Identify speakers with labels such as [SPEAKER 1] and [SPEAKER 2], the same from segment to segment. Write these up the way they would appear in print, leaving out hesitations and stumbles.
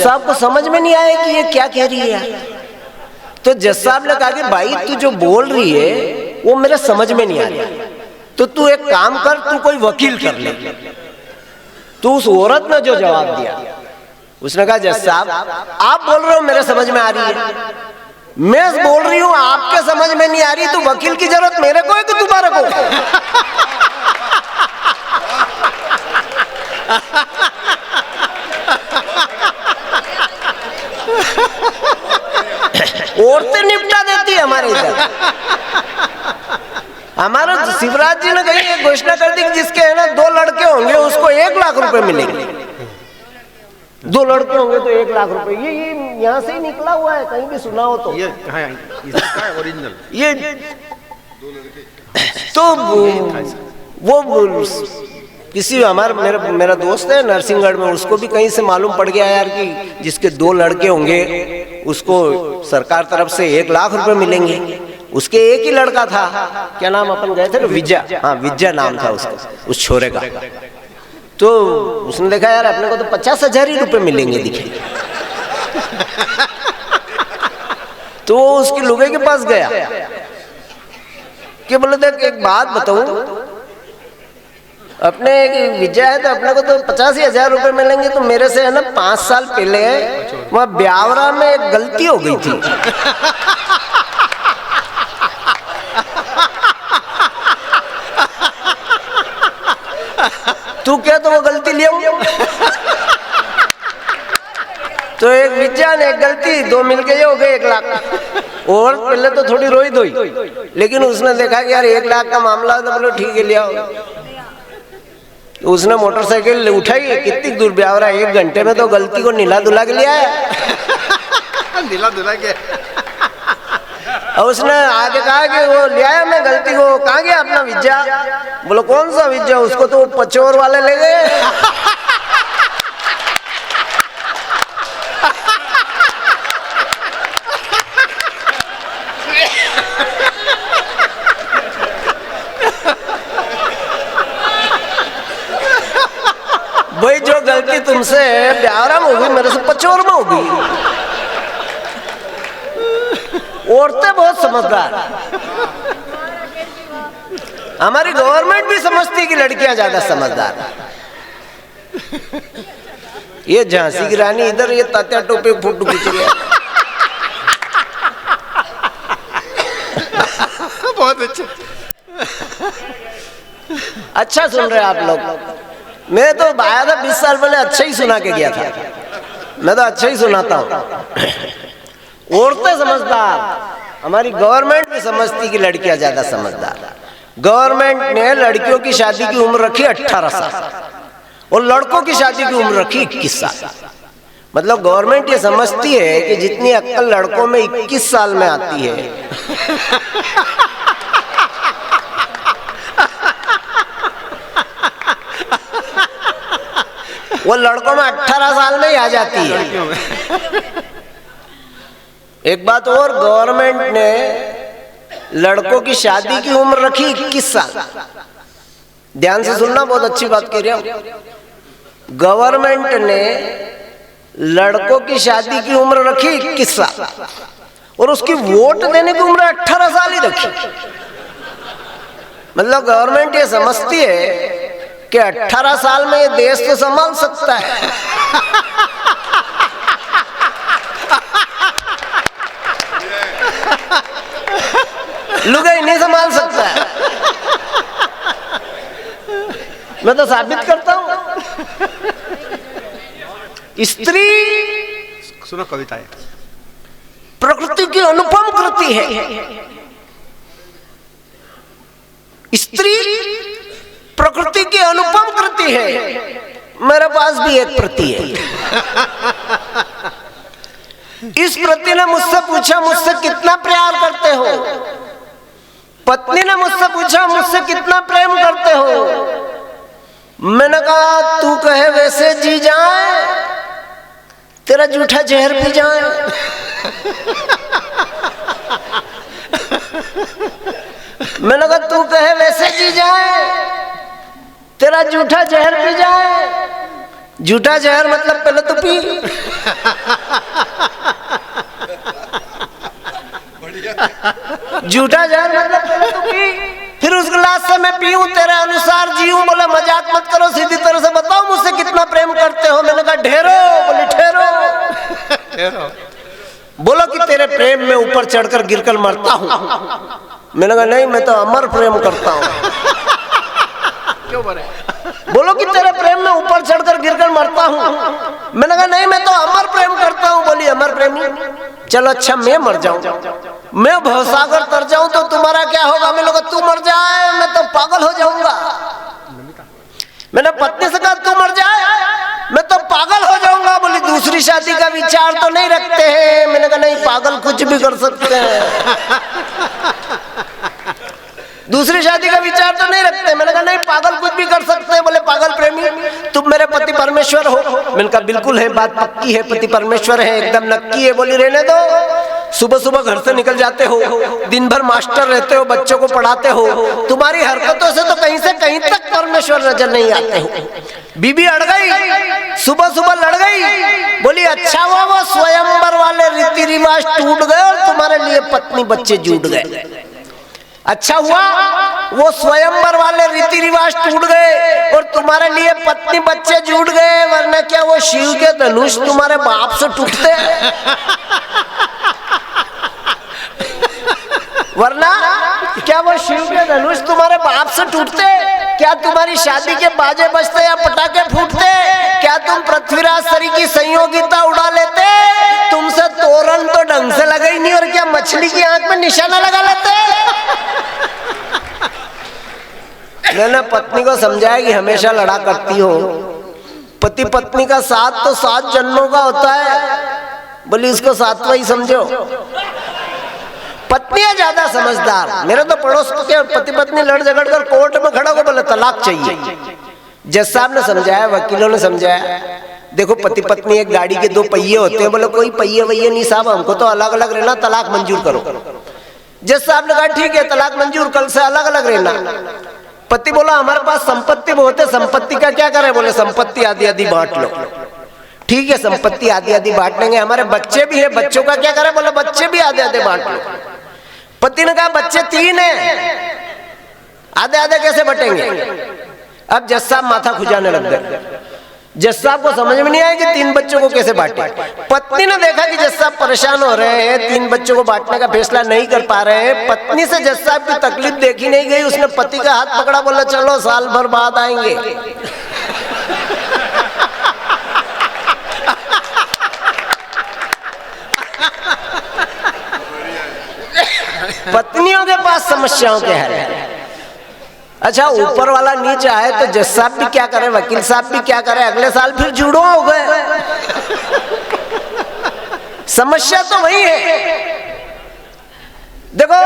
[SPEAKER 1] साहब को समझ में नहीं आया कि ये क्या कह रही है यार। तो जज साहब ने कहा कि भाई तू जो बोल रही है वो मेरे समझ में नहीं आ रहा, तो तू एक काम कर, तू कोई वकील कर ले। तो उस औरत ने जो जवाब दिया, उसने कहा जज साहब आप बोल रहे हो मेरे समझ में आ रही है, मैं बोल रही हूँ आपके समझ में नहीं आ रही, तो वकील की जरूरत मेरे को है कि तुम्हारे को? औरतें निपटा देती है हमारे इधर। हमारा शिवराज जी ने कहीं एक घोषणा कर दी कि जिसके है ना 2 लड़के होंगे उसको 1 लाख रुपए मिलेंगे। 2 लड़के होंगे तो 1 लाख रुपए, ये यहाँ से ही निकला हुआ है, कहीं भी सुना हो तो। ये कहाँ है ओरिजिनल? ये 2 लड़के तो वो किसी मेरा दोस्त है नरसिंहगढ़ में, उसको भी कहीं से मालूम पड़ गया यार कि जिसके 2 लड़के होंगे उसको सरकार तरफ से 1 लाख रुपए मिलेंगे। उसके एक ही लड़का था, क्या नाम अपन गए थे ना, विजय, हाँ विजय नाम था उसका, उस छोरे का। तो उसने देखा यार अपने को तो 50,000 ही रुपए मिलेंगे दिखे। तो वो उसकी लुगाई के पास गया कि बोले देख एक बात बताऊं, अपने विजय है तो अपने को तो 85,000 रुपए मिलेंगे, तो मेरे से है ना 5 साल पहले वहाँ ब्यावरा में एक गलती हो गई थी। तू क्या तो वो गलती ले तो एक विजय ने एक गलती, 2 मिलके हो गए 1 लाख। और पहले तो थोड़ी रोई धोई, लेकिन उसने देखा कि यार 1 लाख का मामला है तो बोलो ठीक है ले आओ। तो उसने मोटरसाइकिल उठाई, कितनी दूर ब्यावरा, 1 घंटे में तो गलती को नीला धुला के लिया है। नीला धुला के और उसने आगे कहा कि वो ले आया मैं गलती को। कहाँ गया अपना विजय? बोलो कौन सा विजय? उसको तो पचोर वाले ले गए। भाई जो गलती तुमसे ब्यावरा में होगी मेरे से पचोर में होगी। औरतें बहुत समझदार, हमारी गवर्नमेंट भी समझती कि लड़कियां ज्यादा समझदार। ये झांसी की रानी इधर, ये तात्या टोपे फोटो खींच रही है। बहुत अच्छा सुन रहे आप लोग। मैं तो आया था 20 साल पहले, अच्छा ही सुना के गया था। मैं तो अच्छा ही सुनाता हूँ। औरतें समझदार, हमारी गवर्नमेंट भी समझती कि लड़कियां ज्यादा समझदार। गवर्नमेंट ने लड़कियों की शादी की उम्र रखी 18 साल और लड़कों की शादी की उम्र रखी 21 साल। मतलब गवर्नमेंट ये समझती है कि जितनी अक्ल लड़कों में 21 साल में आती है, वो लड़कों में 18 साल में ही आ जाती है। एक बात और, गवर्नमेंट ने लड़कों की शादी की उम्र रखी 21 साल। ध्यान से सुनना, बहुत अच्छी बात कह रहा हूं। गवर्नमेंट ने लड़कों की शादी की उम्र रखी 21 साल और उसकी वोट देने की उम्र 18 साल ही रखी। मतलब गवर्नमेंट ये समझती है कि 18 साल में ये देश तो संभाल सकता है। लुगाई नहीं संभाल सकता है। मैं तो साबित करता हूं। स्त्री,
[SPEAKER 2] सुनो कविता है,
[SPEAKER 1] प्रकृति की अनुपम कृति है। स्त्री प्रकृति की अनुपम कृति है। मेरे पास भी एक प्रति है। इस प्रति ने मुझसे पूछा मुझसे कितना प्यार करते हो। पत्नी ने मुझसे पूछा मुझसे कितना प्रेम करते हो। मैंने कहा तू कहे वैसे जी जाए, तेरा जूठा जहर पी जाए। मैंने कहा तू कहे वैसे जी जाए, तेरा जूठा जहर पी जाए। जूठा जहर मतलब पहले तो पी। झूठा जहर मतलब पहले तो पी, फिर उस गिलास से मैं पीऊं, तेरे अनुसार जीऊं। बोले मजाक मत करो, सीधी तरह से बताओ मुझसे कितना प्रेम करते हो। मैंने कहा ढेरो। बोले ठहरो। बोलो कि तेरे प्रेम में ऊपर चढ़कर गिरकर मरता हूं। मैंने कहा नहीं, मैं तो अमर प्रेम करता हूं।
[SPEAKER 2] क्यों बोले?
[SPEAKER 1] बोलो कि तेरे प्रेम में ऊपर चढ़कर गिरकर मरता हूं। मैंने कहा नहीं, मैं तो अमर प्रेम करता हूं। बोली अमर प्रेमी, चलो अच्छा मैं मर जाऊं, मैं भवसागर तर जाऊं तो तुम्हारा क्या होगा? मैंने कहा तू मर जाए, मैं तो पागल हो जाऊंगा। मैंने पत्नी से कहा तू मर जाए, मैं तो पागल हो जाऊंगा। बोली दूसरी शादी का विचार तो नहीं रखते हैं? मैंने कहा नहीं, पागल कुछ भी कर सकते हैं, दूसरी शादी का विचार तो नहीं रखते। मैंने कहा नहीं, पागल कुछ भी कर सकते हैं। बोले पागल प्रेमी, तुम मेरे पति परमेश्वर हो। मैंने कहा बिल्कुल है, बात पक्की है, पति परमेश्वर है, एकदम नक्की है। बोली रहने दो, सुबह सुबह घर से निकल जाते हो, दिन भर मास्टर रहते हो, बच्चों को पढ़ाते हो, तुम्हारी हरकतों से तो कहीं से कहीं तक परमेश्वर नजर नहीं आते हो। बीबी अड़ गई, सुबह सुबह लड़ गई। बोली अच्छा हुआ वो स्वयंवर वाले रीति रिवाज टूट गए और तुम्हारे लिए पत्नी बच्चे जुट गए। अच्छा हुआ वो स्वयंवर वाले रीति रिवाज टूट गए और तुम्हारे लिए पत्नी बच्चे जुट गए, वरना क्या वो शिव के धनुष तुम्हारे बाप से टूटते? वरना क्या वो शिव के धनुष तुम्हारे बाप से टूटते? क्या तुम्हारी शादी के बाजे बजते या पटाखे फूटते? क्या तुम पृथ्वीराज सरी की संयोगिता उड़ा लेते? तुमसे तोरण तो ढंग से लगा ही नहीं, और क्या मछली की आंख में निशाना लगा लेते? मैंने पत्नी को समझाया कि हमेशा लड़ा करती हो, पति पत्नी का साथ तो 7 जन्मों का होता है। बोली इसको 7वां ही समझो। पत्नियां ज्यादा समझदार। मेरे तो पड़ोस के पति पत्नी लड़ झगड़ कर कोर्ट में खड़ा हो, बोले तलाक चाहिए। जज साहब ने समझाया, वकीलों ने समझाया, देखो पति पत्नी एक गाड़ी के 2 पहिए होते हैं। बोले कोई पहिए वहिए नहीं साहब, हमको तो अलग अलग रहना, तलाक मंजूर करो। जज साहब ने कहा ठीक है, तलाक मंजूर, कल से अलग अलग रहना। पति बोला हमारे पास संपत्ति बहुत है, संपत्ति का क्या करें? बोले संपत्ति आधी आधी बांट लो। ठीक है, संपत्ति आधी आधी बांट लेंगे। हमारे बच्चे भी है, बच्चों का क्या करें? बोले बच्चे भी आधे आधे बांट लो। पति ने कहा बच्चे 3 हैं, आधे आधे कैसे बटेंगे? अब जज साहब माथा खुजाने लग गए। जज साहब को समझ में नहीं आया कि 3 बच्चों को कैसे बांटे। पत्नी ने देखा कि जज साहब परेशान हो रहे हैं, 3 बच्चों को बांटने का फैसला नहीं कर पा रहे हैं। पत्नी से जज साहब की तकलीफ देखी नहीं गई, उसने पति का हाथ पकड़ा, बोला चलो साल भर बाद आएंगे। पत्नियों के पास समस्याओं के हल है। अच्छा, ऊपर वाला नीचे आए तो जज साहब भी क्या करे, वकील साहब भी क्या करे, अगले साल फिर जुड़ो हो गए। समस्या तो वही है। देखो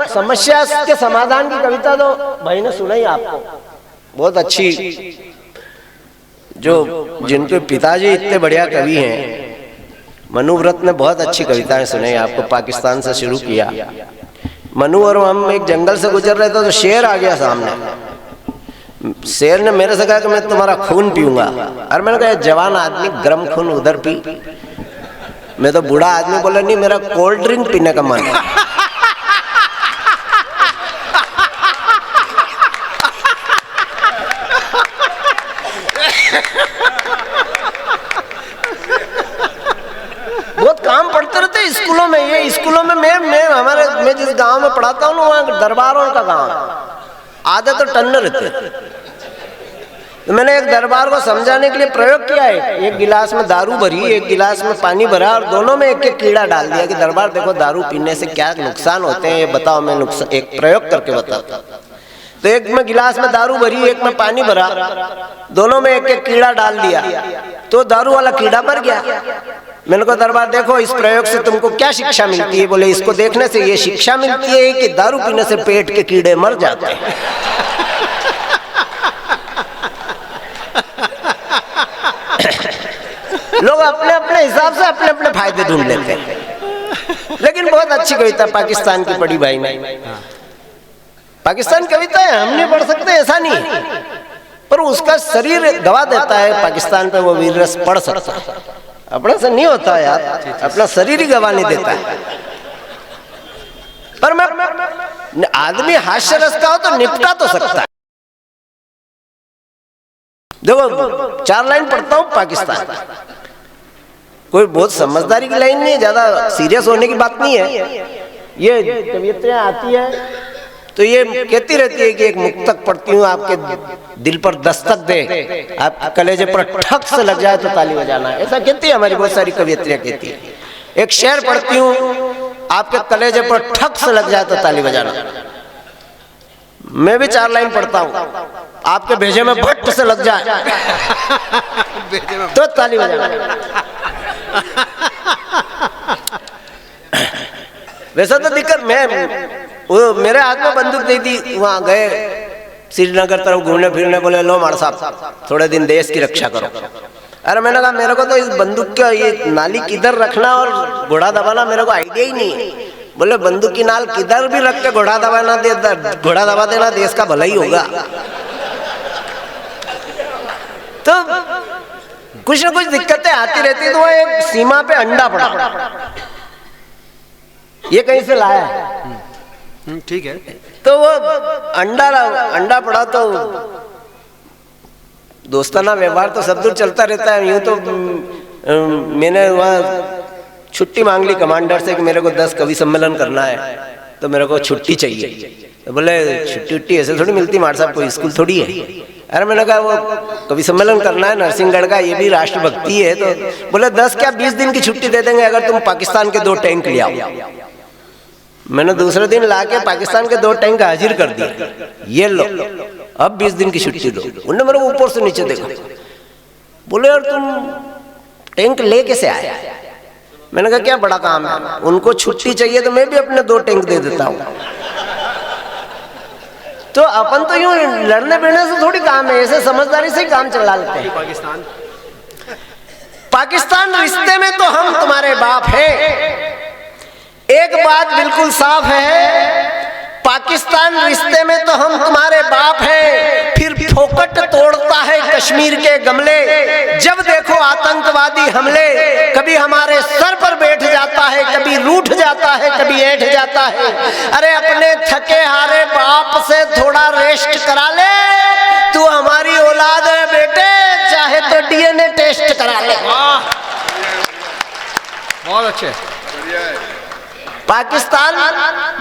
[SPEAKER 1] समस्या के समाधान की कविता तो भाई ने सुनाई आपको, बहुत अच्छी, जो जिनके पिताजी इतने बढ़िया कवि हैं, मनुव्रत ने बहुत अच्छी कविताएं सुनाई आपको। पाकिस्तान से शुरू किया। मनु और हम एक जंगल से गुजर रहे थे तो शेर आ गया सामने। शेर ने मेरे से कहा कि मैं तुम्हारा खून पीऊंगा। और मैंने कहा जवान आदमी गर्म खून उधर पी। मैं तो बूढ़ा आदमी, बोला नहीं मेरा कोल्ड ड्रिंक पीने का मन है। बहुत काम पढ़ते रहते स्कूलों में। ये स्कूलों में मैं जिस गांव में पढ़ाता हूँ ना, वहाँ दरबारों का गांव, आधे तो टन्ने रहते। तो मैंने एक दरबार को समझाने के लिए प्रयोग किया है। एक गिलास में दारू भरी, एक गिलास में पानी भरा और दोनों में एक एक कीड़ा डाल दिया कि दरबार देखो दारू पीने से क्या नुकसान होते हैं, ये बताओ। मैं नुकसान एक प्रयोग करके बताता। तो एक में गिलास में दारू भरी, एक में पानी भरा, दोनों में एक एक कीड़ा डाल दिया तो दारू वाला कीड़ा मर गया। मैंने कहा दरबार देखो इस प्रयोग से तुमको क्या शिक्षा मिलती है? बोले इसको देखने से ये शिक्षा मिलती है कि दारू पीने से पेट के कीड़े मर जाते हैं। लोग अपने अपने हिसाब से अपने अपने फायदे ढूंढ लेते हैं। लेकिन बहुत अच्छी कविता पाकिस्तान की पढ़ी भाई ने। पाकिस्तान कविता है, हम नहीं पढ़ सकते ऐसा नहीं, पर उसका शरीर गवा देता है पाकिस्तान पे वो वीर रस पढ़ सकता है। अपने से नहीं होता यार, अपना शरीर ही गवा नहीं देता है। पर मैं आदमी हास्य रस का हो तो निपटा तो सकता है। देखो 4 लाइन पढ़ता हूं पाकिस्तान, कोई बहुत समझदारी की लाइन नहीं है, ज्यादा सीरियस होने की बात नहीं है। ये कविताएं आती है तो ये कहती रहती है कि एक मुक्तक पढ़ती हूँ आपके दिल पर दस्तक दे, आपके कलेजे पर ठक से लग जाए तो ताली बजाना, ऐसा कहती है हमारी बहुत सारी कवियत्रियां कहती है। एक शेर पढ़ती हूँ आपके कलेजे पर ठक से लग जाए तो ताली बजाना। मैं भी 4 लाइन पढ़ता हूँ, आपके भेजे में भट्ट से लग जाए तो ताली बजाना। वैसा तो दिक्कत, वो मेरे हाथ में बंदूक दी थी, वहां गए श्रीनगर तरफ घूमने फिरने, बोले लो मार साहब थोड़े दिन देश की रक्षा करो। अरे मैंने कहा मेरे को तो इस बंदूक का ये नाली किधर रखना और घोड़ा दबाना मेरे को आइडिया ही नहीं है। बोले बंदूक की नाल किधर भी रख के घोड़ा दबा देना देश का भला ही होगा। तो कुछ ना कुछ दिक्कतें आती रहती, तो वो एक सीमा पे अंडा पड़ा, ये कहीं से लाया है,
[SPEAKER 2] ठीक है।
[SPEAKER 1] तो वो अंडा पड़ा तो दोस्ताना व्यवहार तो सब दूर चलता रहता है। यूं तो मैंने वहाँ छुट्टी मांग ली कमांडर से कि मेरे को 10 कवि सम्मेलन करना है, तो मेरे को छुट्टी चाहिए। तो बोले छुट्टी ऐसे थोड़ी मिलती मार साहब, कोई स्कूल थोड़ी है। अरे मैंने कहा वो कवि सम्मेलन करना है नरसिंहगढ़ का, ये भी राष्ट्रभक्ति है। तो बोले 10 क्या 20 दिन की छुट्टी दे देंगे अगर तुम पाकिस्तान के 2 टैंक ले आओ। मैंने दूसरे दिन लाके पाकिस्तान के 2 टैंक हाजिर कर दिए, ये लो अब 20 दिन की छुट्टी दो। उन्होंने मेरे को ऊपर से नीचे देखा, बोले यार तुम टैंक ले कैसे आया। मैंने कहा क्या बड़ा काम है, उनको छुट्टी चाहिए तो मैं भी अपने 2 टैंक दे देता हूँ। तो अपन तो यूं लड़ने भिड़ने से थोड़ी काम है, ऐसे समझदारी से ही काम चला लेते हैं। पाकिस्तान रिश्ते में तो हम तुम्हारे बाप हैं, एक बात बिल्कुल साफ है, पाकिस्तान रिश्ते में तो हम तुम्हारे बाप हैं। फिर फोकट तोड़ता है कश्मीर के गमले, जब देखो आतंकवादी हमले, कभी हमारे सर पर बैठ जाता है, कभी रूठ जाता है, कभी ऐंठ जाता है। अरे अपने थके हारे बाप से थोड़ा रेस्ट करा ले, तू हमारी औलाद है बेटे, चाहे तो डीएनए टेस्ट करा ले।
[SPEAKER 2] बहुत अच्छे।
[SPEAKER 1] पाकिस्तान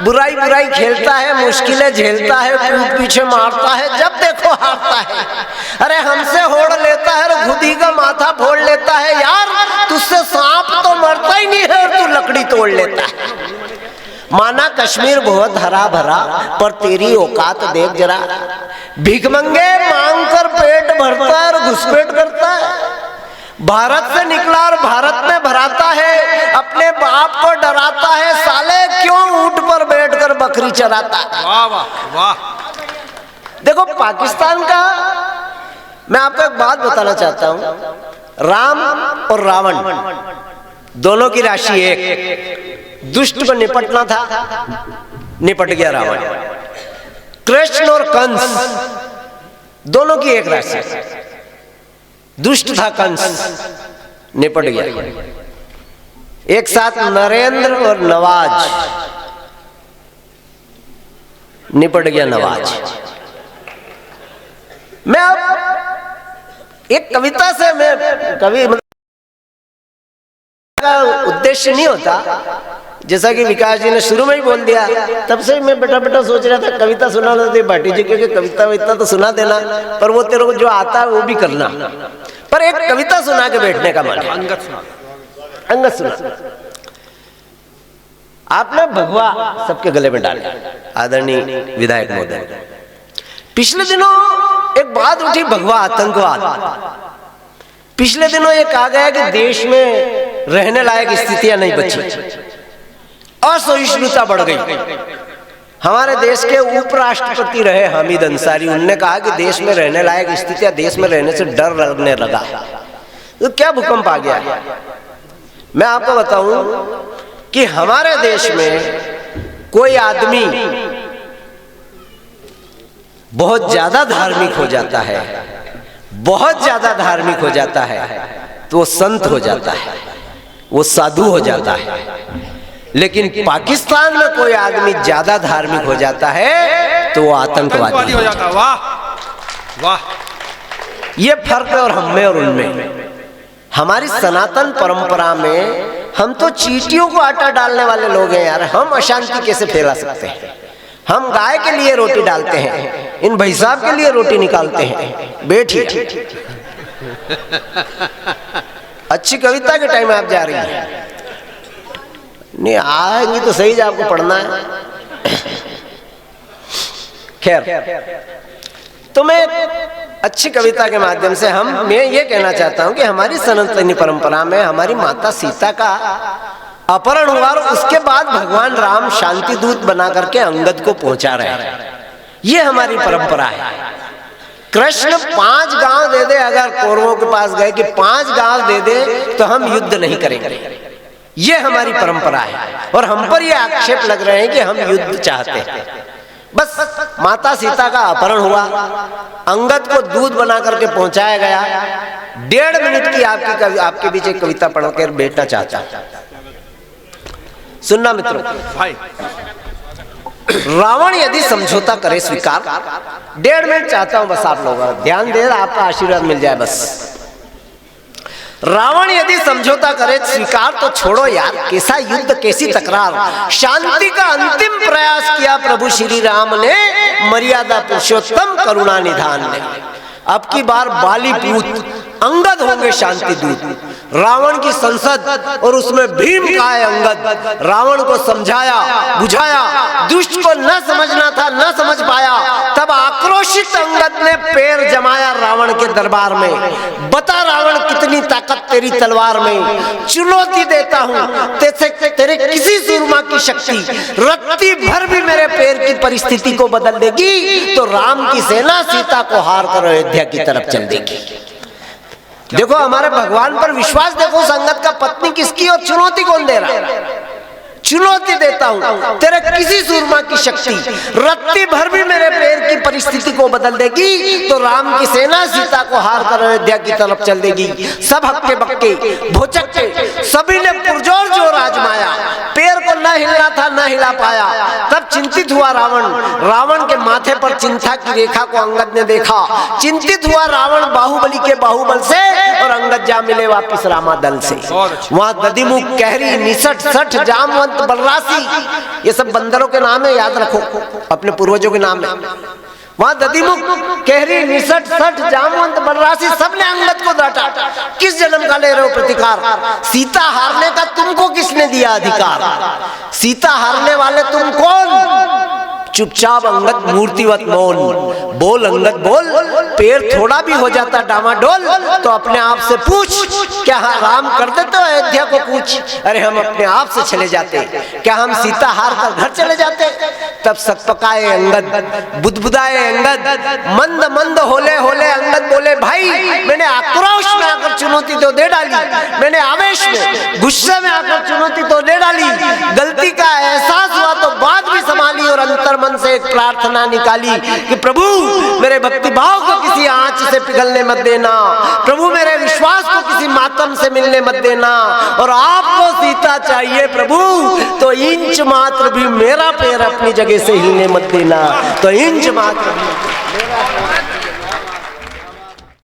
[SPEAKER 1] बुराई खेलता है, मुश्किलें झेलता है, पीठ पीछे मारता है, जब देखो हारता है। अरे हमसे होड़ लेता है और खुद ही का माथा फोड़ लेता है। यार तुझसे सांप तो मरता ही नहीं है और तू लकड़ी तोड़ लेता है। माना कश्मीर बहुत हरा भरा, पर तेरी औकात देख जरा, भिखमंगे मांग कर पेट भरता है और घुसपैठ करता है। भारत से निकला और भारत में भराता है, अपने बाप को डराता है, साले क्यों ऊंट पर बैठकर बकरी चराता है।
[SPEAKER 2] वाह वाह वाह।
[SPEAKER 1] देखो पाकिस्तान का मैं आपको एक बात बताना चाहता हूं, राम और रावण दोनों की राशि एक, दुष्ट को निपटना था, निपट गया रावण। कृष्ण और कंस दोनों की एक राशि, दुष्ट था कंस, निपट गया। एक साथ नरेंद्र और नवाज, निपट गया नवाज। मैं अब एक कविता से, मैं कवि का उद्देश्य नहीं होता, जैसा कि विकास जी ने शुरू में ही बोल दिया, तब से मैं बैठा सोच रहा था कविता सुनाना दे भाटी जी, क्योंकि कविता विता तो सुना देना, पर वो तेरे को जो आता है वो भी करना, पर एक कविता सुना के बैठने का मन है। अंगत सुना। आपने भगवा सबके गले में डाला, आदरणीय विधायक महोदय। पिछले दिनों एक बात उठी, भगवा आतंकवाद। पिछले दिनों ये कहा गया कि देश में रहने लायक स्थितियां नहीं बची, असहिष्णुता बढ़ गई। हमारे देश के उपराष्ट्रपति रहे हामिद अंसारी, उन्होंने कहा कि देश में रहने लायक स्थितियां, देश में रहने से डर लगने लगा। तो क्या भूकंप आ गया। मैं आपको बताऊं कि हमारे देश में कोई आदमी बहुत ज्यादा धार्मिक हो जाता है, बहुत ज्यादा धार्मिक हो जाता है, तो वो संत हो जाता है, वो साधु हो जाता है। लेकिन पाकिस्तान में कोई आदमी ज्यादा धार्मिक हो जाता है तो वो आतंकवादी हो जाता है।
[SPEAKER 2] वाह वाह,
[SPEAKER 1] ये फर्क है और हम में और उनमें। हमारी सनातन परंपरा में हम तो चींटियों को आटा डालने वाले लोग हैं यार। हम अशांति कैसे फैला सकते हैं? हम गाय के लिए रोटी डालते हैं, इन भाई साहब के लिए रोटी निकालते हैं। बैठिए, अच्छी कविता के टाइम आप जा रही हैं। नहीं आएंगी तो सही, आपको पढ़ना है। खैर, तो मैं अच्छी कविता के माध्यम से मैं ये कहना चाहता हूं कि हमारी सनातनी परंपरा में हमारी माता सीता का अपहरण हुआ और उसके बाद भगवान राम शांति दूत बना करके अंगद को पहुंचा रहे हैं। ये हमारी परंपरा है। कृष्ण 5 गांव दे दे, अगर कौरवों के पास गए कि 5 गांव दे दे तो हम युद्ध नहीं करेंगे। ये हमारी परंपरा है और हम पर ये आक्षेप लग रहे हैं कि हम युद्ध चाहते हैं। बस माता सीता का अपहरण हुआ, अंगद को दूध बना करके पहुंचाया गया। 1.5 मिनट की आपके बीच एक कविता पढ़कर बैठना चाहता हूं, सुनना मित्रों।
[SPEAKER 2] भाई,
[SPEAKER 1] रावण यदि समझौता करे स्वीकार, 1.5 मिनट चाहता हूं बस, आप लोग ध्यान दे, आपका आशीर्वाद मिल जाए बस। रावण यदि समझौता करे स्वीकार तो छोड़ो यार, कैसा युद्ध कैसी तकरार। शांति का अंतिम प्रयास किया प्रभु श्री राम ने, मर्यादा पुरुषोत्तम करुणा निधान ने। अब की बार बाली पूत अंगद होंगे शांति दूत। रावण की संसद और उसमें भीम का है अंगद। रावण को समझाया बुझाया, दुष्ट को न समझना था, न समझ पाया। तब आक्रोशित अंगद ने पैर जमाया रावण के दरबार में। बता रावण कितनी ताकत तेरी तलवार में, चुनौती देता हूं तेरे किसी सूरमा की शक्ति, रत्ती भर भी मेरे पैर की परिस्थिति को बदल देगी तो राम की सेना सीता को हार कर अयोध्या की तरफ चल देगी। देखो हमारे भगवान पर विश्वास देखो, संगत का पत्नी किसकी और चुनौती कौन दे रहा है? चुनौती देता हूं तेरे किसी सूरमा की शक्ति, रत्ती भर भी मेरे पैर की परिस्थिति को बदल देगी तो राम की सेना सीता को हार कर अयोध्या की तरफ चल देगी। सब हक्के बक्के भोचक्के सभी ने पुरजोर जोर आजमाया, पैर को न हिलना था न हिला पाया। तब चिंतित हुआ रावण। रावण के माथे पर चिंता की रेखा को अंगद ने देखा। चिंतित हुआ रावण बाहुबली के बाहुबल से और अंगद जा मिले वापिस रामा दल से। वहां दधिमुख, कहरी, निसट, सठ, जामवंत, बलरासी, ये सब बंदरों के नाम है, याद रखो, अपने पूर्वजों के नाम है। वहां दधिमुख, कहरी, निसट, सठ, जामवंत, बलरासी सबने अंगद को डांटा। किस जन्म का ले रहे हो प्रतिकार? सीता हारने का तुमको किसने दिया अधिकार? सीता हारने वाले तुम कौन? चुपचाप अंगद मूर्तिवत मौन। बोल अंगद बोल, पैर थोड़ा भी हो जाता डामाडोल तो अपने आप से पूछ, क्या राम कर देते हो अयोध्या को पूछ? अरे हम अपने आप से चले जाते, क्या हम सीता हार कर घर चले जाते? तब सकपकाए अंगद, बुदबुदाए अंगद, मंद मंद होले होले अंगद बोले, भाई मैंने आक्रोश में आकर चुनौती तो दे डाली, मैंने आवेश में गुस्से में आकर चुनौती तो दे डाली, गलती का एहसास हुआ तो बात भी संभाली और अंतर मन से एक प्रार्थना निकाली कि प्रभु मेरे भक्ति भाव को किसी आंच से पिघलने मत देना, प्रभु मेरे विश्वास को किसी मातम से मिलने मत देना, और आपको सीता चाहिए प्रभु तो इंच मात्र भी मेरा पैर अपनी जगह से हिलने मत देना। तो इंच मात्र भी मेरा